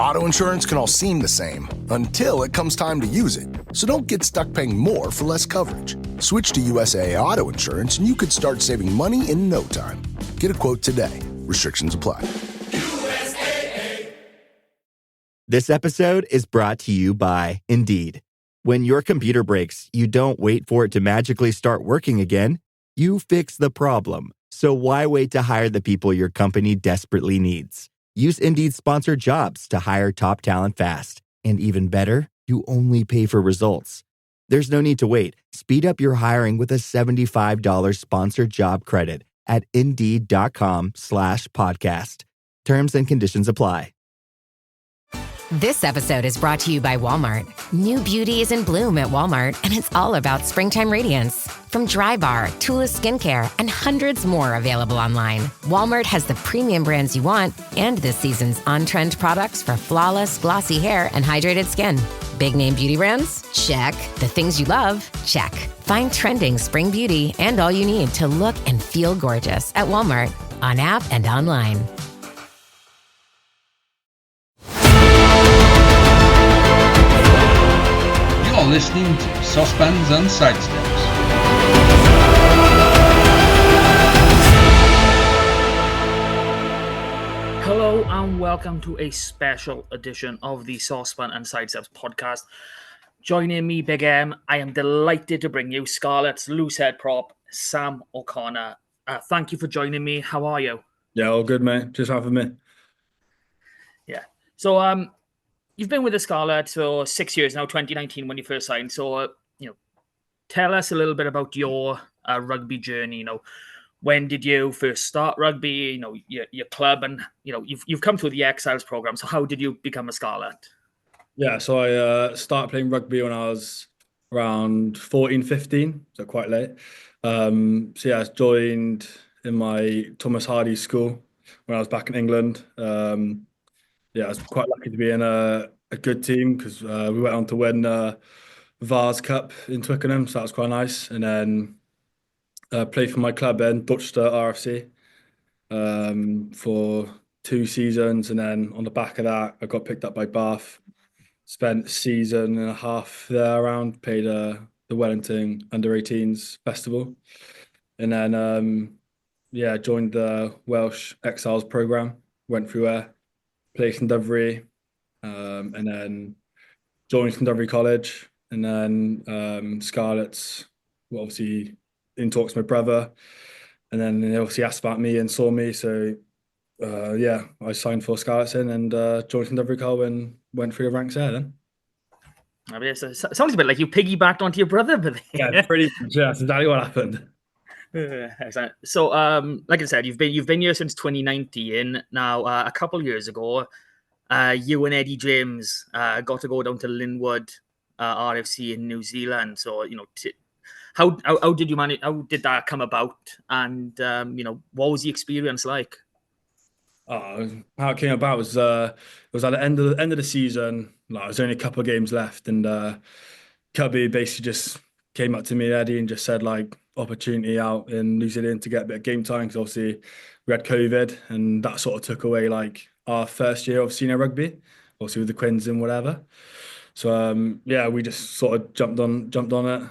Auto insurance can all seem the same until it comes time to use it. So don't get stuck paying more for less coverage. Switch to USAA Auto Insurance and you could start saving money in no time. Get a quote today. Restrictions apply. USAA. This episode is brought to you by Indeed. When your computer breaks, you don't wait for it to magically start working again. You fix the problem. So why wait to hire the people your company desperately needs? Use Indeed's sponsored jobs to hire top talent fast. And even better, you only pay for results. There's no need to wait. Speed up your hiring with a $75 sponsored job credit at Indeed.com/podcast. Terms and conditions apply. This episode is brought to you by Walmart. New beauty is in bloom at Walmart, and it's all about springtime radiance. From Drybar, Tula Skincare, and hundreds more available online, Walmart has the premium brands you want and this season's on-trend products for flawless, glossy hair and hydrated skin. Big name beauty brands? Check. The things you love? Check. Find trending spring beauty and all you need to look and feel gorgeous at Walmart, on app and online. You're listening to Saucepans and Sidesteps. Hello and welcome to a special edition of the Saucepan and Sidesteps podcast. Joining me, Big M, I am delighted to bring you Scarlet's loose head prop, Sam O'Connor. Thank you for joining me. How are you? Yeah, all good, mate. Just having me. Yeah. So, you've been with the Scarlet for 6 years now, 2019 when you first signed. So, tell us a little bit about your rugby journey. When did you first start rugby? Your club, and you've come through the Exiles program. So, how did you become a Scarlet? Yeah, so I started playing rugby when I was around 14, 15, so quite late. I joined in my Thomas Hardy school when I was back in England. I was quite lucky to be in a good team because we went on to win Vars Cup in Twickenham, so that was quite nice. And then played for my club then, Dutchster RFC, for 2 seasons. And then on the back of that, I got picked up by Bath. Spent a season and a half there around, played the Wellington Under-18s Festival. And then, joined the Welsh Exiles program, went through there, played Llandovery, and then joined Llandovery College. And then Scarlet's, obviously in talks with my brother. And then they obviously asked about me and saw me. So, I signed for Scarlet's and joined Llandovery College and went through the ranks there then. I mean, it sounds a bit like you piggybacked onto your brother, but Yeah, pretty much. Yeah, that's exactly what happened. Excellent. So, like I said, you've been here since 2019. Now, a couple of years ago, you and Eddie James got to go down to Linwood RFC in New Zealand. So, how did you manage? How did that come about? And what was the experience like? How it came about was it was at the end of the season. Like, there was only a couple of games left, and Cubby basically just came up to me, Eddie, and just said opportunity out in New Zealand to get a bit of game time because obviously we had COVID, and that sort of took away our first year of senior rugby, obviously with the Quins and whatever. So we just sort of jumped on it.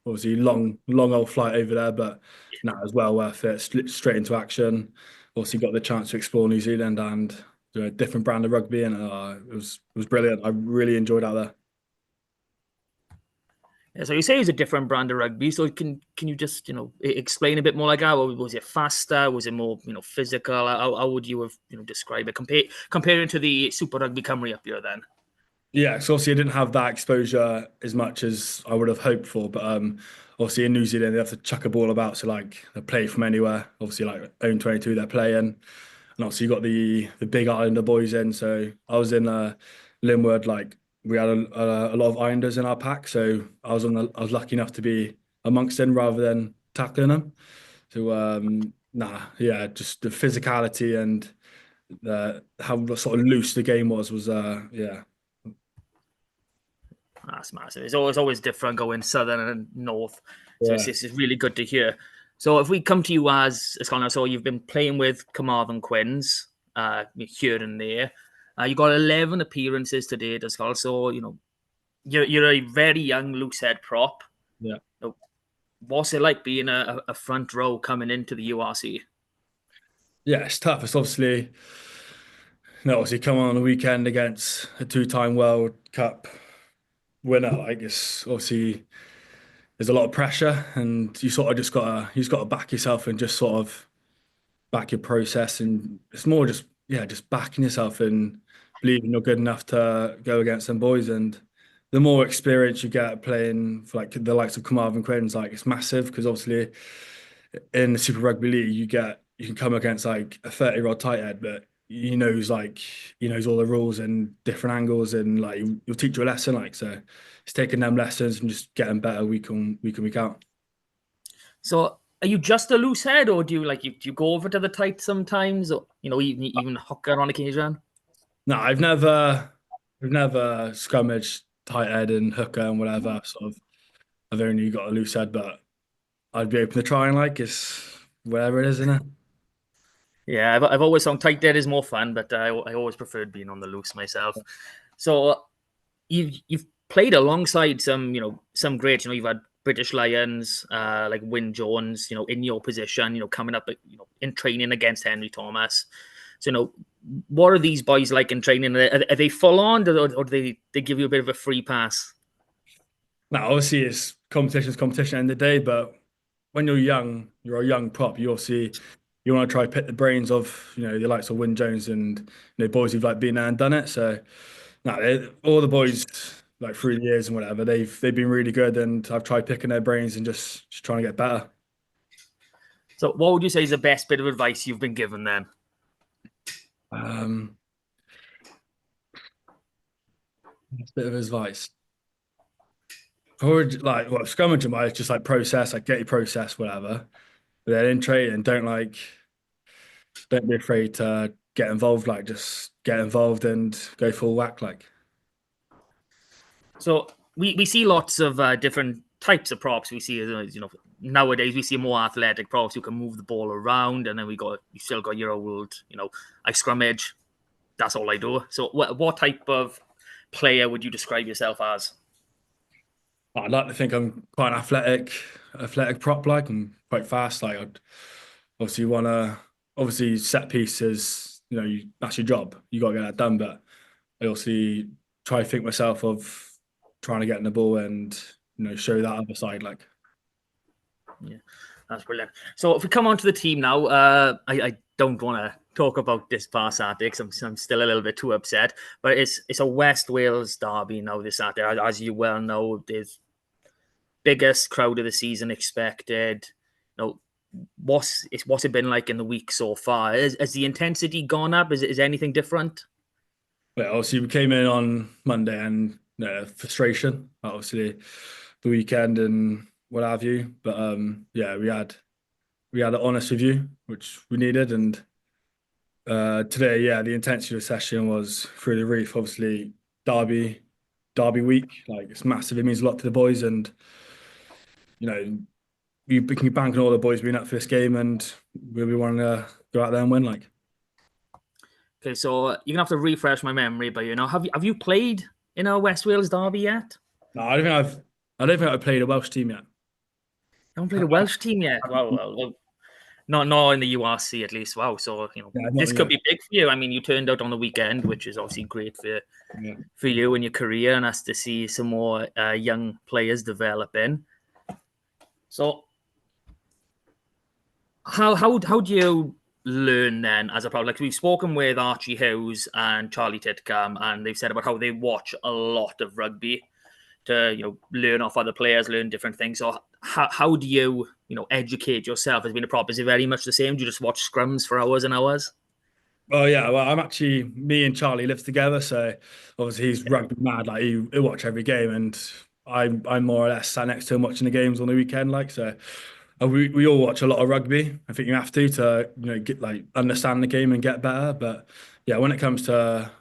Obviously long old flight over there, but it was well worth it. Slipped straight into action. Obviously got the chance to explore New Zealand and do a different brand of rugby, and it was brilliant. I really enjoyed out there. Yeah, so you say it was a different brand of rugby. So can you just explain a bit more how was it faster? Was it more physical? How would you have describe it comparing to the Super Rugby Cymru up here then? Yeah, so obviously I didn't have that exposure as much as I would have hoped for, but obviously in New Zealand they have to chuck a ball about, so they play from anywhere. Obviously own 22 they're playing, and obviously you got the big Islander boys in. So I was in Linwood, we had a lot of Islanders in our pack, so I was lucky enough to be amongst them rather than tackling them. So just the physicality and how sort of loose the game was. That's massive. It's always different going southern and north. So Yeah. This is really good to hear. So if we come to you as Connor, so you've been playing with Carmarthen Quins here and there. You got 11 appearances to date as well. So, you're a very young loose head prop. Yeah. What's it like being a front row coming into the URC? Yeah, it's tough. It's obviously, obviously coming on the weekend against a two-time World Cup winner. Like, it's obviously there's a lot of pressure, and you just gotta back yourself and just sort of back your process, and it's more just just backing yourself and believing you're good enough to go against them boys. And the more experience you get playing for like the likes of Carmarthen Quins, like it's massive because obviously in the Super Rugby League you can come against like a 30-year-old tight head, but he knows all the rules and different angles, and like he'll teach you a lesson. Like, so it's taking them lessons and just getting better week out. So, are you just a loose head, or do you go over to the tight sometimes, or even hooker on occasion? No, I've never scrummaged tight head and hooker and whatever. Sort of, I've only got a loose head, but I'd be open to trying. Like, it's whatever it is, isn't it? Yeah, I've always found tight head is more fun, but I always preferred being on the loose myself. So you've played alongside some greats. You've had British Lions like Wyn Jones, in your position, coming up, in training against Henry Thomas. So what are these boys like in training? Are they full on, or do they give you a bit of a free pass? Now, obviously, it's competition's competition at the end of the day, but when you're young, you're a young prop. You obviously you want to try to pick the brains of the likes of Wyn Jones and boys who've like been there and done it. So, no, all the boys like through the years and whatever, they've been really good, and I've tried picking their brains and just trying to get better. So what would you say is the best bit of advice you've been given then? That's a bit of advice. Probably like scrummaging wise, just like process, like get your process, whatever. But then in training, don't be afraid to get involved. Like just get involved and go full whack. Like, So we see lots of different types of props. We see, nowadays we see more athletic props who can move the ball around, and then you still got your old, I scrummage. That's all I do. So what type of player would you describe yourself as? I'd like to think I'm quite an athletic prop. Like I'm quite fast. Like I'd obviously want to obviously set pieces. That's your job. You got to get that done. But I also try to think myself of trying to get in the ball and show that other side. Like, Yeah, that's brilliant. So if we come on to the team now, I don't want to talk about this past Saturday because I'm still a little bit too upset. But it's a West Wales derby now this Saturday, as you well know. There's biggest crowd of the season expected. What's it been like in the week so far? Has the intensity gone up? Is anything different? well, obviously we came in on Monday and frustration. Obviously, the weekend and what have you. But yeah, we had an honest review, which we needed, and today, yeah, the intensity of the session was through the roof. Obviously, derby week, like it's massive. It means a lot to the boys, and you can bank on all the boys being up for this game, and we want to go out there and win. Like, Okay, so you're gonna have to refresh my memory, but have you played in a West Wales derby yet? no, I don't think I've played a Welsh team yet. Haven't played a Welsh team yet. Well, not in the URC at least. Wow, so Yeah, this could be big for you. I mean, you turned out on the weekend, which is obviously great for you and your career, and us to see some more young players developing. So, how do you learn then as a pro? Like we've spoken with Archie Hughes and Charlie Titcomb, and they've said about how they watch a lot of rugby to learn off other players, learn different things. So how do you educate yourself as being a prop? Is it very much the same? Do you just watch scrums for hours and hours? Oh yeah, well, me and Charlie lives together, so obviously he's rugby mad. Like he'll watch every game, and I'm more or less sat next to him watching the games on the weekend. Like, so we all watch a lot of rugby. I think you have to get like understand the game and get better. But yeah, when it comes to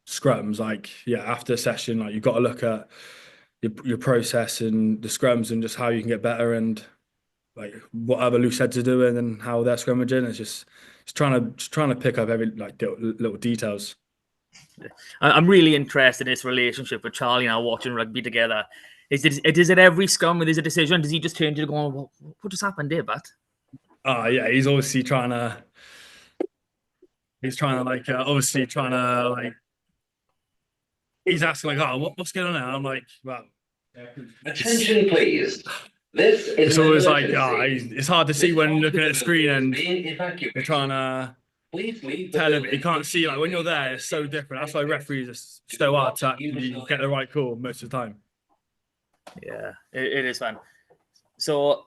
scrums, like yeah, after a session, like you've got to look at your process and the scrums and just how you can get better and like what other loose heads are doing and how they're scrummaging. It's just trying to pick up every like little details. I'm really interested in this relationship with Charlie now, watching rugby together. Is it every scrum with his decision? Does he just turn to you going, what just happened there, but? Yeah, he's obviously trying to he's asking like, oh, what's going on now? I'm like, well, Attention, please. This is it's always like, it's hard to see when looking at the screen and you're trying to tell him. You can't see, like when you're there, it's so different. That's why referees are so hard to actually get the right call most of the time. Yeah, it is fun. So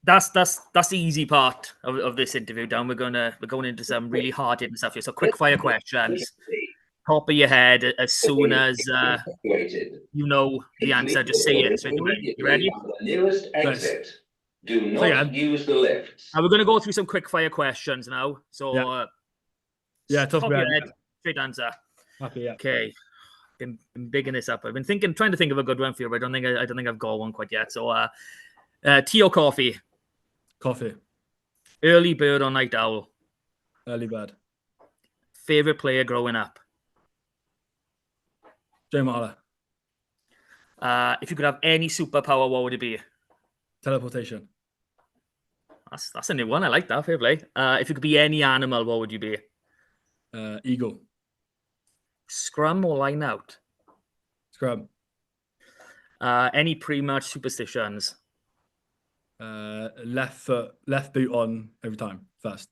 that's the easy part of this interview. Dan, we're going into some really hard hitting stuff here. So quick fire questions. Top of your head, as soon as you know the answer, just say it straight away. You ready? Nearest exit. Do not use the lift. We're going to go through some quick fire questions now. So top of of your head. head, straight answer. Happy, yeah. Okay. Been bigging this up. I've been trying to think of a good one for you, but I don't think I've got one quite yet. So tea or coffee? Coffee. Early bird or night owl? Early bird. Favorite player growing up? Joe Marler. If you could have any superpower, what would it be? Teleportation. That's a new one. I like that. Fair play. If you could be any animal, what would you be? Eagle. Scrum or line out? Scrum. Any pre-match superstitions? Left boot on every time first.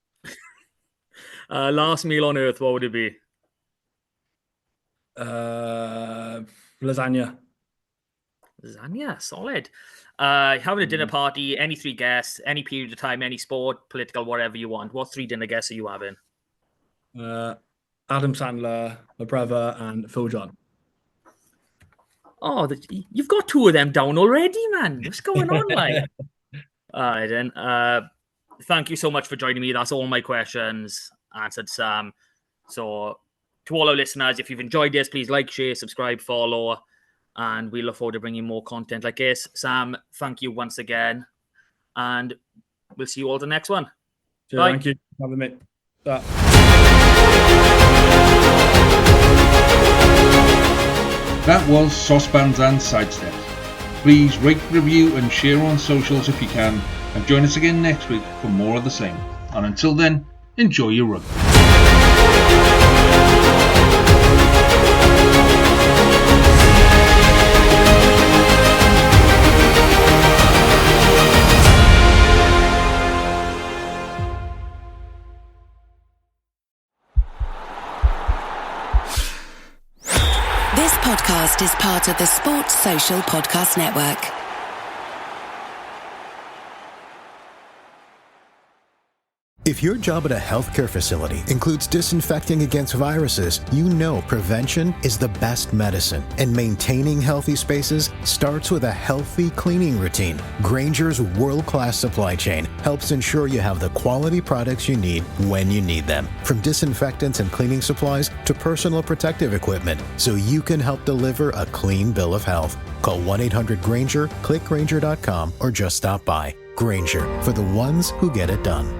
Last meal on earth, what would it be? Lasagna. Lasagna, solid. Having a dinner party, any three guests, any period of time, any sport, political, whatever you want. What three dinner guests are you having? Adam Sandler, my brother, and Phil John. Oh, you've got two of them down already, man. What's going on, like? All right, then. Thank you so much for joining me. That's all my questions answered, Sam. So, to all our listeners, if you've enjoyed this, please like, share, subscribe, follow, and we look forward to bringing more content like this. Sam, thank you once again, and we'll see you all the next one. Cheers, bye. Thank you. Have a minute. That was Saucepans and Sidesteps. Please rate, review and share on socials if you can, and join us again next week for more of the same. And until then, enjoy your rugby. This podcast is part of the Sports Social Podcast Network. If your job at a healthcare facility includes disinfecting against viruses, you know prevention is the best medicine. And maintaining healthy spaces starts with a healthy cleaning routine. Grainger's world-class supply chain helps ensure you have the quality products you need when you need them. From disinfectants and cleaning supplies to personal protective equipment, so you can help deliver a clean bill of health. Call 1-800-GRAINGER, click Grainger.com, or just stop by. Grainger, for the ones who get it done.